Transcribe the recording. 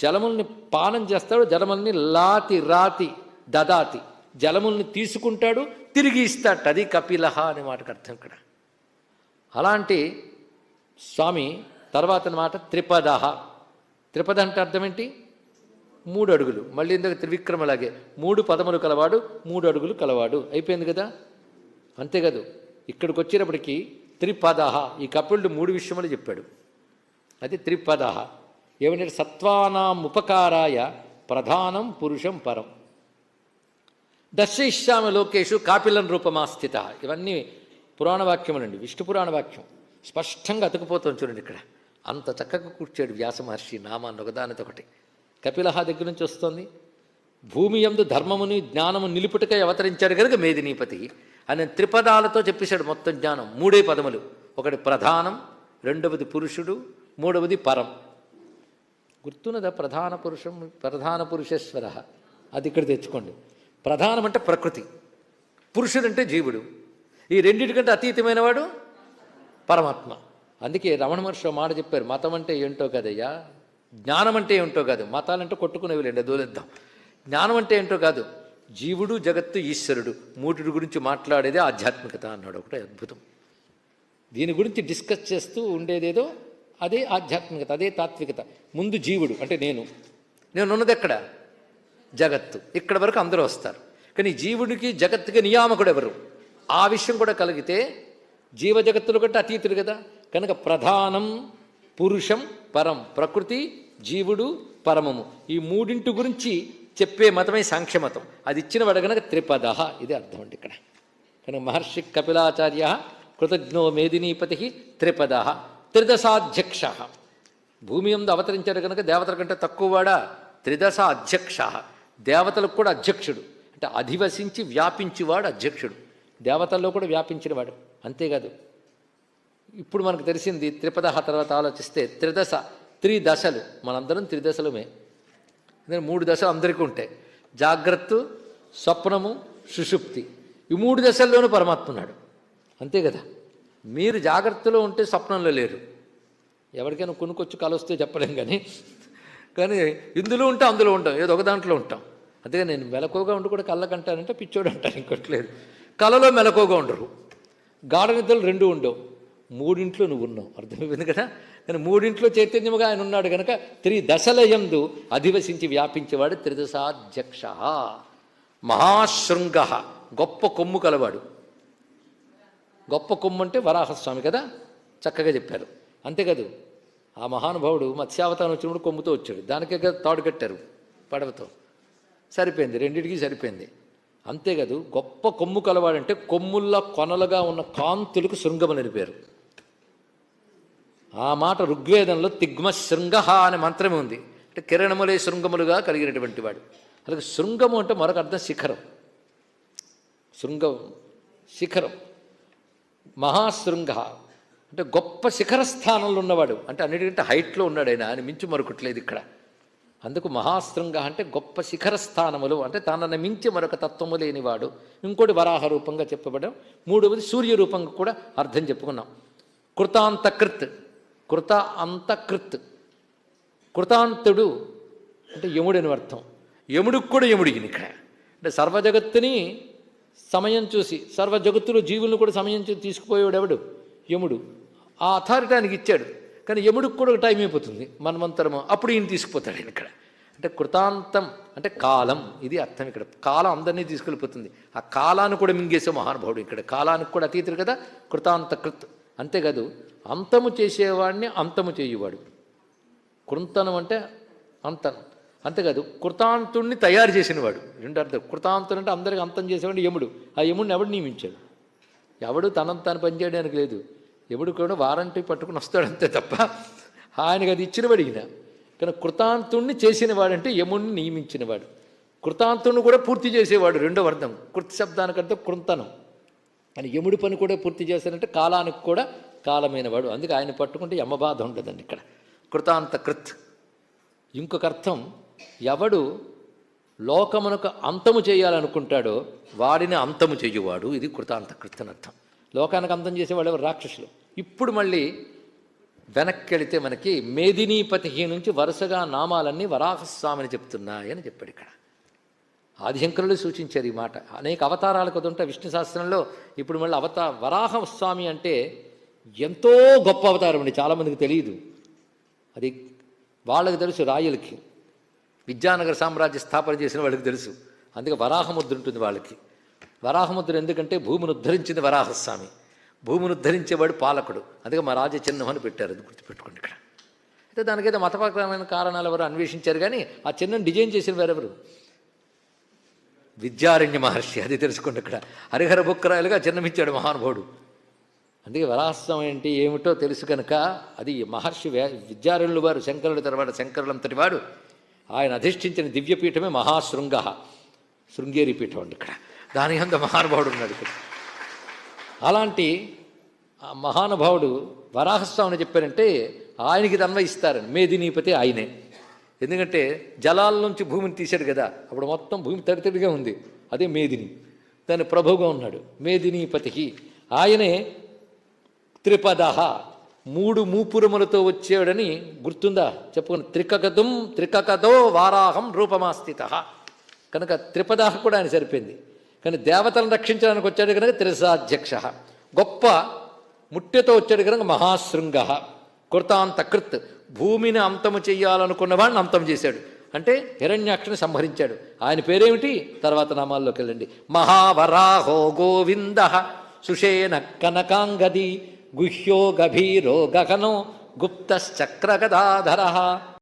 జలముల్ని పానం చేస్తాడు, జలముల్ని లాతి రాతి దదాతి, జలముల్ని తీసుకుంటాడు తిరిగి ఇస్తాడు. అది కపిలహ అనే మాటకు అర్థం ఇక్కడ. అలాంటి స్వామి తర్వాత మాట త్రిపదహ. త్రిపద అంటే అర్థం ఏంటి? 3 అడుగులు. మళ్ళీ ఇందాక త్రివిక్రమలాగే 3 పదములు కలవాడు, 3 అడుగులు కలవాడు. అయిపోయింది కదా. అంతేకాదు ఇక్కడికి వచ్చేటప్పటికి త్రిపదహ, ఈ కపిలుడు 3 విషయములు చెప్పాడు. అది త్రిపదహ. ఏమంటే సత్వానాం ఉపకారాయ ప్రధానం పురుషం పరం దర్శయిష్యామి లోకేషు కాపిలం రూపమాస్థిత. ఇవన్నీ పురాణ వాక్యములండి, విష్ణు పురాణ వాక్యం. స్పష్టంగా అతుకుపోతాం చూడండి ఇక్కడ. అంత చక్కగా కూర్చాడు వ్యాస మహర్షి నామాన్ని ఒకదానితోకటి. కపిలహ దగ్గర నుంచి వస్తుంది. భూమి యందు ధర్మముని జ్ఞానము నిలుపుటకై అవతరించాడు కనుక మేదినీపతి అని త్రిపదాలతో చెప్పేశాడు మొత్తం జ్ఞానం. 3 పదములు. ఒకటి ప్రధానం, రెండవది పురుషుడు, మూడవది పరం. గుర్తున్నదా? ప్రధాన పురుషేశ్వర. అది ఇక్కడ తెచ్చుకోండి. ప్రధానం అంటే ప్రకృతి, పురుషుడంటే జీవుడు. ఈ రెండింటికంటే అతీతమైన వాడు పరమాత్మ. అందుకే రమణ మహర్షి మాట చెప్పారు, మతం అంటే ఏంటో కదయ్యా, జ్ఞానం అంటే ఏంటో కాదు. మతాలంటే కొట్టుకునేవి లేండి, దోలేద్దాం. జ్ఞానం అంటే ఏంటో కాదు, జీవుడు జగత్తు ఈశ్వరుడు 3 గురించి మాట్లాడేదే ఆధ్యాత్మికత అన్నాడు. ఒకటే అద్భుతం. దీని గురించి డిస్కస్ చేస్తూ ఉండేదేదో అదే ఆధ్యాత్మికత, అదే తాత్వికత. ముందు జీవుడు అంటే నేనున్నది ఎక్కడ? జగత్తు. ఇక్కడ వరకు అందరూ వస్తారు. కానీ జీవుడికి జగత్తుకి నియామకుడు ఎవరు? ఆ విషయం కూడా కలిగితే జీవ జగత్తుల కంటే అతీతుడు కదా. కనుక ప్రధానం పురుషం పరం, ప్రకృతి జీవుడు పరమము, ఈ 3 గురించి చెప్పే మతమే సాంఖ్యమతం. అది ఇచ్చిన వాడు కనుక త్రిపదః. ఇదే అర్థం అండి ఇక్కడ. కనుక మహర్షి కపిలాచార్య కృతజ్ఞో మేదినీపతి త్రిపదః. త్రిదశాధ్యక్ష. భూమి యందు అవతరించాడు కనుక దేవతల కంటే తక్కువవాడా? త్రిదశ అధ్యక్ష. దేవతలకు కూడా అధ్యక్షుడు. అంటే అధివసించి వ్యాపించేవాడు అధ్యక్షుడు. దేవతల్లో కూడా వ్యాపించినవాడు. అంతేకాదు ఇప్పుడు మనకు తెలిసింది త్రిపదః. తర్వాత ఆలోచిస్తే త్రిదశ, 3 దశలు. మనందరం 3 దశలమే. 3 దశలు అందరికీ ఉంటాయి. జాగ్రత్త, స్వప్నము, సుషుప్తి. ఈ 3 దశల్లోనూ పరమాత్మ ఉన్నాడు. అంతే కదా. మీరు జాగ్రత్తలో ఉంటే స్వప్నంలో లేరు. ఎవరికైనా కొనుక్కొచ్చి కలొస్తే చెప్పలేం. కానీ ఇందులో ఉంటే అందులో ఉంటాం, ఏదో ఒక దాంట్లో ఉంటాం. అంతేగా నేను మెలకువగా ఉండి కూడా కళ్ళకంటానంటే పిచ్చోడు అంటాను, ఇంకొట్లేదు. కళలో మెలకువగా ఉండరు, గాఢ నిద్రలు 2 ఉండవు. 3 నువ్వు ఉన్నావు, అర్థమైంది కదా. కానీ 3 చైతన్యముగా ఆయన ఉన్నాడు కనుక 3 దశల యందు అధివసించి వ్యాపించేవాడు త్రిదశాధ్యక్ష. మహాశృంగ, గొప్ప కొమ్ము కలవాడు. గొప్ప కొమ్ము అంటే వరాహస్వామి కదా, చక్కగా చెప్పారు. అంతేకాదు ఆ మహానుభావుడు మత్స్యావతారం వచ్చినప్పుడు కొమ్ముతో వచ్చాడు. దానికే తాడు కట్టారు పడవతో. సరిపోయింది, 2టికి సరిపోయింది. అంతేకాదు గొప్ప కొమ్ము కలవాడంటే కొమ్ముల్లా కొనలుగా ఉన్న కాంతులకు శృంగమని పేరు. ఆ మాట ఋగ్వేదంలో తిగ్మ శృంగ అనే మంత్రమే ఉంది. అంటే కిరణములే శృంగములుగా కలిగినటువంటి వాడు. అలాగే శృంగము అంటే మరొక అర్థం శిఖరం. శృంగం శిఖరం. మహాశృంగ అంటే గొప్ప శిఖర స్థానంలో ఉన్నవాడు. అంటే అన్నిటికంటే హైట్లో ఉన్నాడు ఆయన మించి మరొకట్లేదు ఇక్కడ. అందుకు మహాశృంగ అంటే గొప్ప శిఖర స్థానములు, అంటే తనని మించి మరొక తత్వము లేనివాడు. ఇంకోటి వరాహ రూపంగా చెప్పబడ్డాం. 3వది సూర్య రూపంగా కూడా అర్థం చెప్పుకున్నాం. కృతాంతకృత్, కృత అంతకృత్. కృతాంతుడు అంటే యముడని అర్థం. యముడికి కూడా యముడికి ఇక్కడ అంటే సర్వజగత్తుని సమయం చూసి, సర్వ జగత్తులో జీవులను కూడా సమయం చూసి తీసుకుపోయేవాడు ఎవడు? యముడు. ఆ అథారిటీ ఆయనకి ఇచ్చాడు. కానీ యముడికి కూడా ఒక టైం అయిపోతుంది, మనమంతరము, అప్పుడు ఈయన తీసుకుపోతాడు ఆయన ఇక్కడ. అంటే కృతాంతం అంటే కాలం, ఇది అర్థం ఇక్కడ. కాలం అందరినీ తీసుకెళ్ళిపోతుంది. ఆ కాలాన్ని కూడా మింగేసే మహానుభావుడు ఇక్కడ. కాలానికి కూడా అతీతుడు కదా, కృతాంతకృత్. అంతేకాదు అంతము చేసేవాడిని అంతము చేయువాడు. కృంతనం అంటే అంతనం. అంతేకాదు కృతాంతుడిని తయారు చేసినవాడు. 2 అర్థం. కృతాంతుడు అంటే అందరికీ అంతం చేసేవాడు యముడు. ఆ యముడిని ఎవడు నియమించాడు? ఎవడు తనంత తాను పనిచేయడానికి లేదు. ఎవడు కూడా వారంటీ పట్టుకుని వస్తాడు అంతే తప్ప ఆయనకు అది ఇచ్చినవాడు ఈయన. కానీ కృతాంతుణ్ణి చేసినవాడంటే యముడిని నియమించినవాడు. కృతాంతుడిని కూడా పూర్తి చేసేవాడు 2వ అర్థం. కృత్ శబ్దానికి అర్థం కృంతనం. అని యముడి పని కూడా పూర్తి చేశారంటే కాలానికి కూడా కాలమైనవాడు. అందుకే ఆయన పట్టుకుంటే యమబాధ ఉంటుందండి ఇక్కడ. కృతాంతకృత్. ఇంకొక అర్థం, ఎవడు లోకమునకు అంతము చేయాలనుకుంటాడో వాడిని అంతము చెయ్యువాడు. ఇది కృతాంతకృత్ అని అర్థం. లోకానికి అంతం చేసేవాడు ఎవరు? రాక్షసులు. ఇప్పుడు మళ్ళీ వెనక్కి వెళితే మనకి మేదినీపతి నుంచి వరుసగా నామాలన్నీ వరాహస్వామిని చెప్తున్నాయని చెప్పాడు ఇక్కడ. ఆదిశంకరులు సూచించారు ఈ మాట. అనేక అవతారాలు కొద్దింటే విష్ణు శాస్త్రంలో ఇప్పుడు మళ్ళీ వరాహస్వామి అంటే ఎంతో గొప్ప అవతారం అండి, చాలామందికి తెలియదు. అది వాళ్ళకి తెలుసు, రాయలకి విద్యానగర సామ్రాజ్య స్థాపన చేసిన వాళ్ళకి తెలుసు. అందుకే వరాహముద్ర ఉంటుంది వాళ్ళకి. వరాహముద్ర ఎందుకంటే భూమిని ఉద్ధరించింది వరాహస్వామి, భూమిని ఉద్ధరించేవాడు పాలకుడు. అందుకే మా రాజ చిహ్నం అని పెట్టారు, అది గుర్తుపెట్టుకోండి ఇక్కడ. అయితే దానికైతే మతపరమైన కారణాలు ఎవరు అన్వేషించారు, కానీ ఆ చిహ్నం డిజైన్ చేసిన వారెవరు? విద్యారణ్య మహర్షి. అది తెలుసుకోండి ఇక్కడ. హరిహర బుక్కరాయలుగా చిహ్నమిచ్చాడు మహానుభావుడు. అందుకే వరాహస్వామి అంటే ఏమిటో తెలుసు కనుక అది మహర్షి విద్యారణ్యులు వారు, శంకరుడు తర్వాత శంకరులంతటి వాడు ఆయన అధిష్ఠించిన దివ్యపీఠమే మహాశృంగ, శృంగేరి పీఠం అండి ఇక్కడ. దాని అంత మహానుభావుడు ఉన్నాడు ఇక్కడ. అలాంటి మహానుభావుడు వరాహస్వామిని చెప్పారంటే ఆయనకి అన్వయిస్తారని. మేదినీపతి ఆయనే. ఎందుకంటే జలాల నుంచి భూమిని తీశాడు కదా, అప్పుడు మొత్తం భూమి తడితడిగా ఉంది, అదే మేదిని. దాని ప్రభువుగా ఉన్నాడు మేదినీపతికి. ఆయనే త్రిపద, 3 మూపురములతో వచ్చాడని గుర్తుందా? చెప్పుకుని త్రికకదో వారాహం రూపమాస్థిత కనుక త్రిపద కూడా ఆయన సరిపోయింది. కానీ దేవతలను రక్షించడానికి వచ్చాడు కనుక త్రిసాధ్యక్ష. గొప్ప ముట్టెతో వచ్చాడు కనుక మహాశృంగ. కృతాంతకృత్, భూమిని అంతము చెయ్యాలనుకున్న వాడిని అంతం చేశాడు. అంటే హిరణ్యాక్షని సంహరించాడు. ఆయన పేరేమిటి? తర్వాత నామాల్లోకి వెళ్ళండి. మహావరాహో గోవింద సుషేణ కనకాంగది గుహ్యో గభీరో గగనో గుప్తశ్చక్రగదాధర.